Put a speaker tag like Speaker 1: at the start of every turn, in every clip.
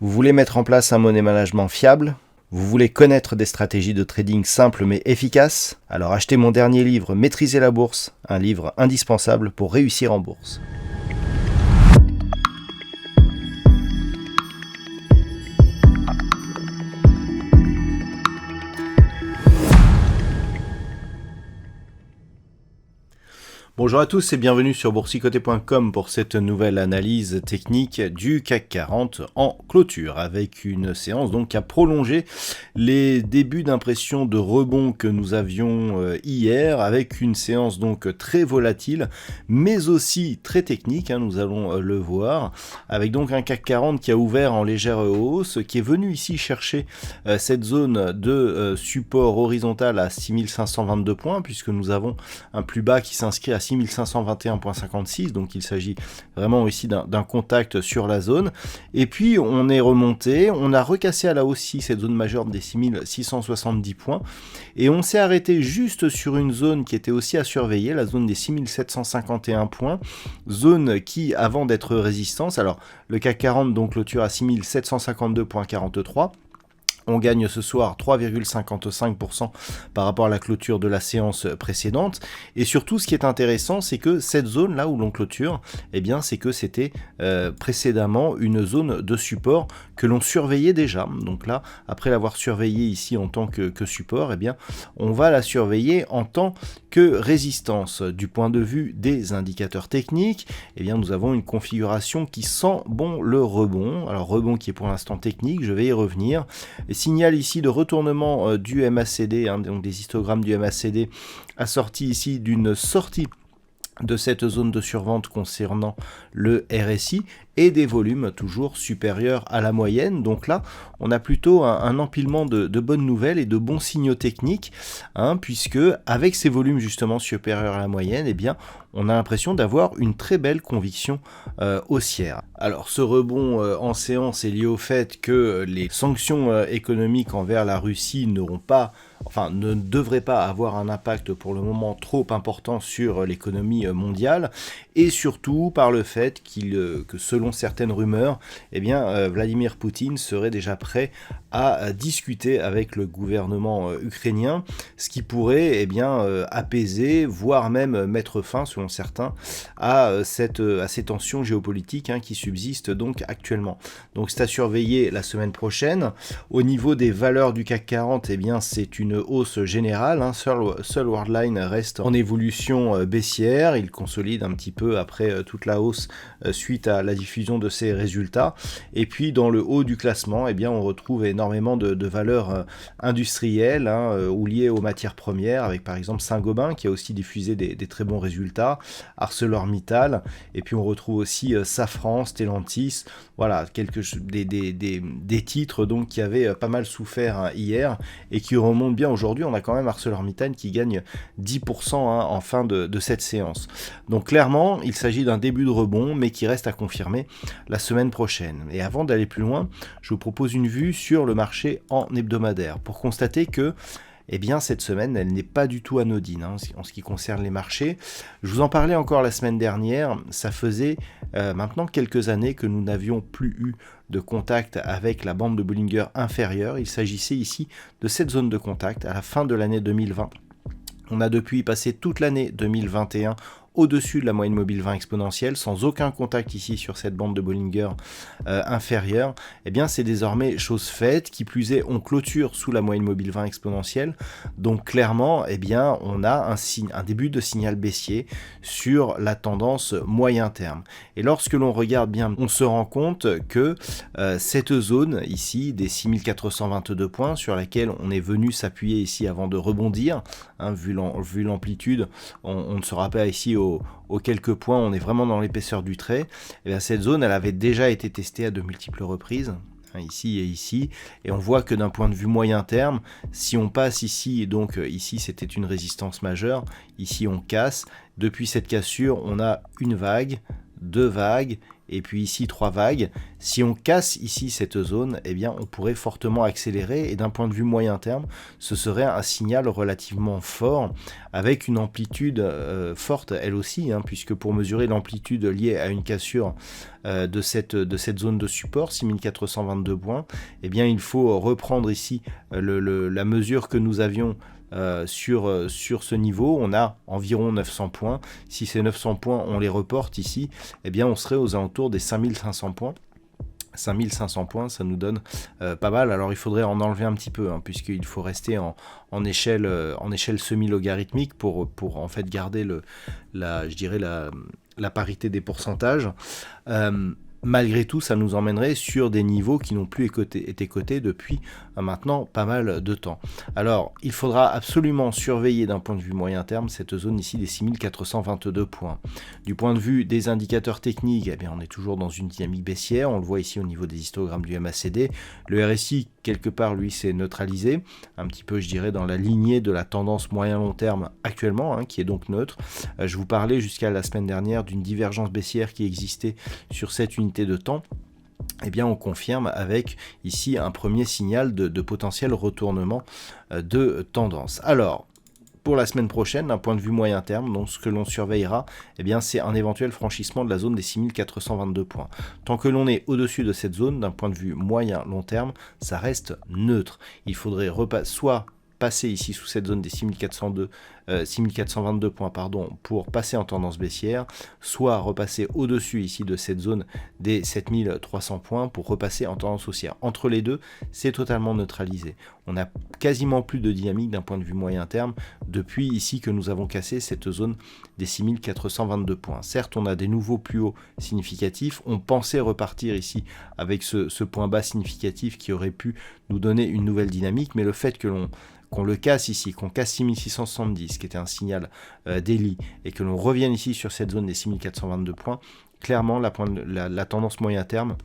Speaker 1: Vous voulez mettre en place un money management fiable? Vous voulez connaître des stratégies de trading simples mais efficaces? Alors achetez mon dernier livre Maîtriser la bourse, un livre indispensable pour réussir en bourse. Bonjour à tous et bienvenue sur boursicoté.com pour cette nouvelle analyse technique du CAC 40 en clôture avec une séance donc qui a prolongé les débuts d'impression de rebond que nous avions hier avec une séance donc très volatile mais aussi très technique, nous allons le voir, avec donc un CAC 40 qui a ouvert en légère hausse, qui est venu ici chercher cette zone de support horizontal à 6522 points puisque nous avons un plus bas qui s'inscrit à 6521.56, donc il s'agit vraiment ici d'un contact sur la zone, et puis on est remonté, on a recassé à la hausse ici cette zone majeure des 6670 points, et on s'est arrêté juste sur une zone qui était aussi à surveiller, la zone des 6751 points, zone qui, avant d'être résistance, alors le CAC 40 donc clôture à 6752.43, on gagne ce soir 3,55% par rapport à la clôture de la séance précédente. Et surtout, ce qui est intéressant, c'est que cette zone là où l'on clôture, eh bien, c'est que c'était précédemment une zone de support que l'on surveillait déjà. Donc là, après l'avoir surveillée ici en tant que support, eh bien, on va la surveiller en tant que résistance. Du point de vue des indicateurs techniques, eh bien, nous avons une configuration qui sent bon le rebond. Alors, rebond qui est pour l'instant technique, je vais y revenir. Signal ici de retournement du MACD, donc des histogrammes du MACD, assorti ici d'une sortie de cette zone de survente concernant le RSI et des volumes toujours supérieurs à la moyenne. Donc là, on a plutôt un empilement de bonnes nouvelles et de bons signaux techniques, puisque avec ces volumes justement supérieurs à la moyenne, eh bien, on a l'impression d'avoir une très belle conviction haussière. Alors ce rebond en séance est lié au fait que les sanctions économiques envers la Russie ne devraient pas avoir un impact pour le moment trop important sur l'économie mondiale, et surtout par le fait que selon certaines rumeurs, eh bien, Vladimir Poutine serait déjà prêt à discuter avec le gouvernement ukrainien, ce qui pourrait apaiser, voire même mettre fin, selon certains, à ces tensions géopolitiques qui subsistent donc actuellement. Donc c'est à surveiller la semaine prochaine. Au niveau des valeurs du CAC 40, eh bien, c'est une hausse générale. Seul Worldline reste en évolution baissière. Il consolide un petit peu après toute la hausse suite à la diffusion de ses résultats. Et puis dans le haut du classement, eh bien, on retrouve énormément de valeurs industrielles ou liées aux matières premières, avec par exemple Saint-Gobain qui a aussi diffusé des très bons résultats, ArcelorMittal, et puis on retrouve aussi Safran, Stellantis, voilà, des titres donc qui avaient pas mal souffert hier et qui remontent bien aujourd'hui. On a quand même ArcelorMittal qui gagne 10% en fin de cette séance. Donc clairement, il s'agit d'un début de rebond, mais qui reste à confirmer la semaine prochaine. Et avant d'aller plus loin, je vous propose une vue sur le marché en hebdomadaire pour constater que cette semaine, elle n'est pas du tout anodine en ce qui concerne les marchés. Je vous en parlais encore la semaine dernière, ça faisait maintenant quelques années que nous n'avions plus eu de contact avec la bande de Bollinger inférieure. Il s'agissait ici de cette zone de contact à la fin de l'année 2020. On a depuis passé toute l'année 2021 au-dessus de la moyenne mobile 20 exponentielle, sans aucun contact ici sur cette bande de Bollinger inférieure, eh bien c'est désormais chose faite. Qui plus est, on clôture sous la moyenne mobile 20 exponentielle, donc clairement, eh bien, on a un début de signal baissier sur la tendance moyen terme. Et lorsque l'on regarde bien, on se rend compte que cette zone ici, des 6422 points, sur laquelle on est venu s'appuyer ici avant de rebondir, vu l'amplitude, on ne sera pas ici aux quelques points, on est vraiment dans l'épaisseur du trait. Et bien cette zone, elle avait déjà été testée à de multiples reprises, ici et ici, et on voit que d'un point de vue moyen terme, si on passe ici, et donc ici c'était une résistance majeure, ici on casse, depuis cette cassure on a une vague, deux vagues, et puis ici 3 vagues. Si on casse ici cette zone, eh bien on pourrait fortement accélérer et d'un point de vue moyen terme, ce serait un signal relativement fort avec une amplitude forte elle aussi, puisque pour mesurer l'amplitude liée à une cassure de cette zone de support, 6422 points, eh bien il faut reprendre ici la mesure que nous avions sur ce niveau. On a environ 900 points. Si ces 900 points, on les reporte ici, eh bien on serait aux alentours des 5500 points. 5500 points, ça nous donne pas mal. Alors il faudrait en enlever un petit peu, puisqu'il faut rester en échelle semi-logarithmique pour en fait garder la parité des pourcentages. Malgré tout, ça nous emmènerait sur des niveaux qui n'ont plus été cotés depuis maintenant pas mal de temps. Alors, il faudra absolument surveiller d'un point de vue moyen terme cette zone ici des 6422 points. Du point de vue des indicateurs techniques, eh bien, on est toujours dans une dynamique baissière. On le voit ici au niveau des histogrammes du MACD. Le RSI, quelque part, lui, s'est neutralisé. Un petit peu, je dirais, dans la lignée de la tendance moyen-long terme actuellement, qui est donc neutre. Je vous parlais jusqu'à la semaine dernière d'une divergence baissière qui existait sur cette unité de temps. Eh bien, on confirme avec ici un premier signal de potentiel retournement de tendance. Alors, pour la semaine prochaine, d'un point de vue moyen terme, donc ce que l'on surveillera, eh bien, c'est un éventuel franchissement de la zone des 6422 points. Tant que l'on est au-dessus de cette zone, d'un point de vue moyen-long terme, ça reste neutre. Il faudrait soit passer ici sous cette zone des 6422 points pour passer en tendance baissière, soit repasser au-dessus ici de cette zone des 7300 points pour repasser en tendance haussière. Entre les deux, c'est totalement neutralisé. On n'a quasiment plus de dynamique d'un point de vue moyen terme depuis ici que nous avons cassé cette zone des 6422 points. Certes, on a des nouveaux plus hauts significatifs. On pensait repartir ici avec ce point bas significatif qui aurait pu nous donner une nouvelle dynamique, mais le fait qu'on le casse ici, qu'on casse 6670, qui était un signal daily, et que l'on revienne ici sur cette zone des 6422 points, clairement la tendance moyen terme,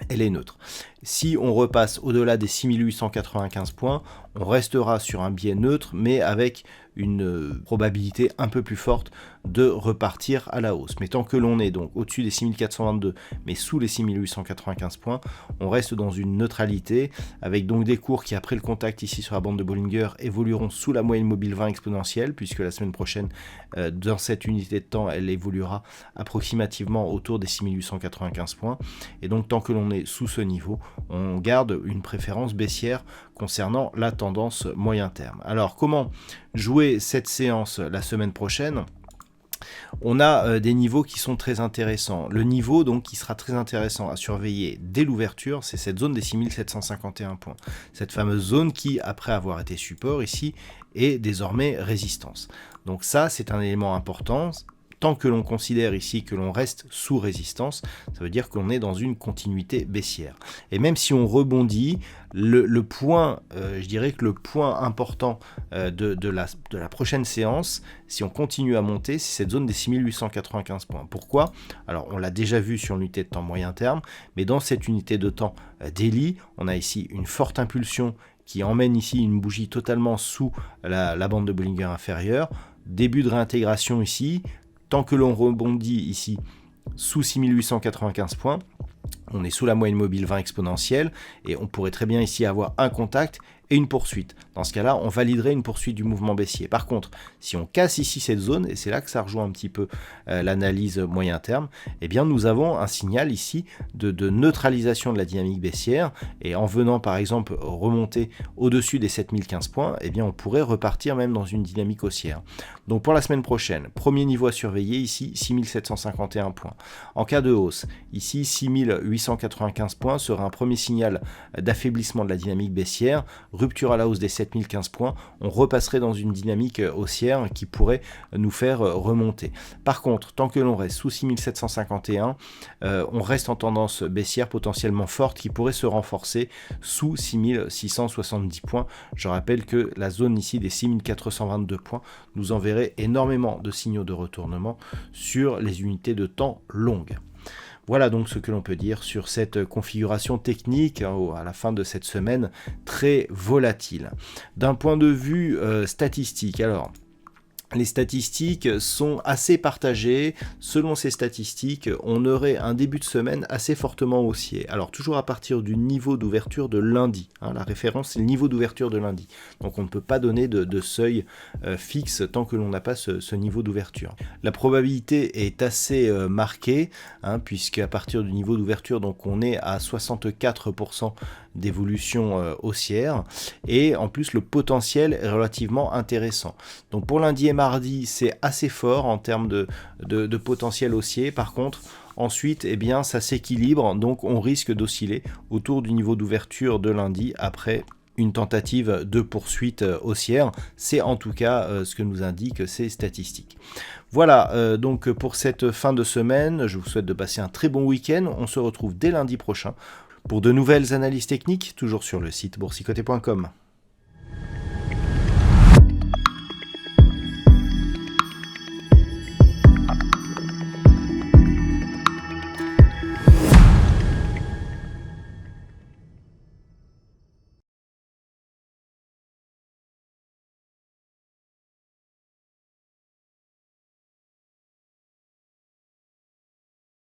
Speaker 1: elle est neutre. Si on repasse au-delà des 6895 points, on restera sur un biais neutre, mais avec une probabilité un peu plus forte de repartir à la hausse. Mais tant que l'on est donc au-dessus des 6422, mais sous les 6895 points, on reste dans une neutralité, avec donc des cours qui, après le contact ici sur la bande de Bollinger, évolueront sous la moyenne mobile 20 exponentielle, puisque la semaine prochaine, dans cette unité de temps, elle évoluera approximativement autour des 6895 points. Et donc, tant que l'on est sous ce niveau, on garde une préférence baissière concernant la tendance moyen terme. Alors, comment jouer cette séance la semaine prochaine ? On a des niveaux qui sont très intéressants. Le niveau donc qui sera très intéressant à surveiller dès l'ouverture, c'est cette zone des 6751 points. Cette fameuse zone qui, après avoir été support ici, est désormais résistance. Donc ça, c'est un élément important. Tant que l'on considère ici que l'on reste sous résistance, ça veut dire qu'on est dans une continuité baissière. Et même si on rebondit, le point, je dirais que le point important de la prochaine séance, si on continue à monter, c'est cette zone des 6895 points. Pourquoi ? Alors, on l'a déjà vu sur l'unité de temps moyen terme, mais dans cette unité de temps daily, on a ici une forte impulsion qui emmène ici une bougie totalement sous la bande de Bollinger inférieure. Début de réintégration ici. Tant que l'on rebondit ici sous 6895 points, on est sous la moyenne mobile 20 exponentielle et on pourrait très bien ici avoir un contact et une poursuite. Dans ce cas-là, on validerait une poursuite du mouvement baissier. Par contre, si on casse ici cette zone, et c'est là que ça rejoint un petit peu l'analyse moyen terme, eh bien nous avons un signal ici de neutralisation de la dynamique baissière, et en venant par exemple remonter au-dessus des 7015 points, eh bien on pourrait repartir même dans une dynamique haussière. Donc pour la semaine prochaine, premier niveau à surveiller ici, 6751 points. En cas de hausse, ici 6895 points sera un premier signal d'affaiblissement de la dynamique baissière, rupture à la hausse des 7015 points, on repasserait dans une dynamique haussière qui pourrait nous faire remonter. Par contre, tant que l'on reste sous 6751, on reste en tendance baissière potentiellement forte qui pourrait se renforcer sous 6670 points. Je rappelle que la zone ici des 6422 points nous enverrait énormément de signaux de retournement sur les unités de temps longues. Voilà donc ce que l'on peut dire sur cette configuration technique à la fin de cette semaine très volatile. D'un point de vue statistique, alors les statistiques sont assez partagées. Selon ces statistiques, on aurait un début de semaine assez fortement haussier. Alors toujours à partir du niveau d'ouverture de lundi. La référence, c'est le niveau d'ouverture de lundi. Donc on ne peut pas donner de seuil fixe tant que l'on n'a pas ce niveau d'ouverture. La probabilité est assez marquée, puisque à partir du niveau d'ouverture, donc on est à 64% d'évolution haussière. Et en plus, le potentiel est relativement intéressant. Donc pour lundi et mardi, c'est assez fort en termes de potentiel haussier. Par contre, ensuite, eh bien, ça s'équilibre, donc on risque d'osciller autour du niveau d'ouverture de lundi après une tentative de poursuite haussière. C'est en tout cas ce que nous indiquent ces statistiques. Voilà, donc pour cette fin de semaine, je vous souhaite de passer un très bon week-end. On se retrouve dès lundi prochain pour de nouvelles analyses techniques, toujours sur le site boursicoté.com.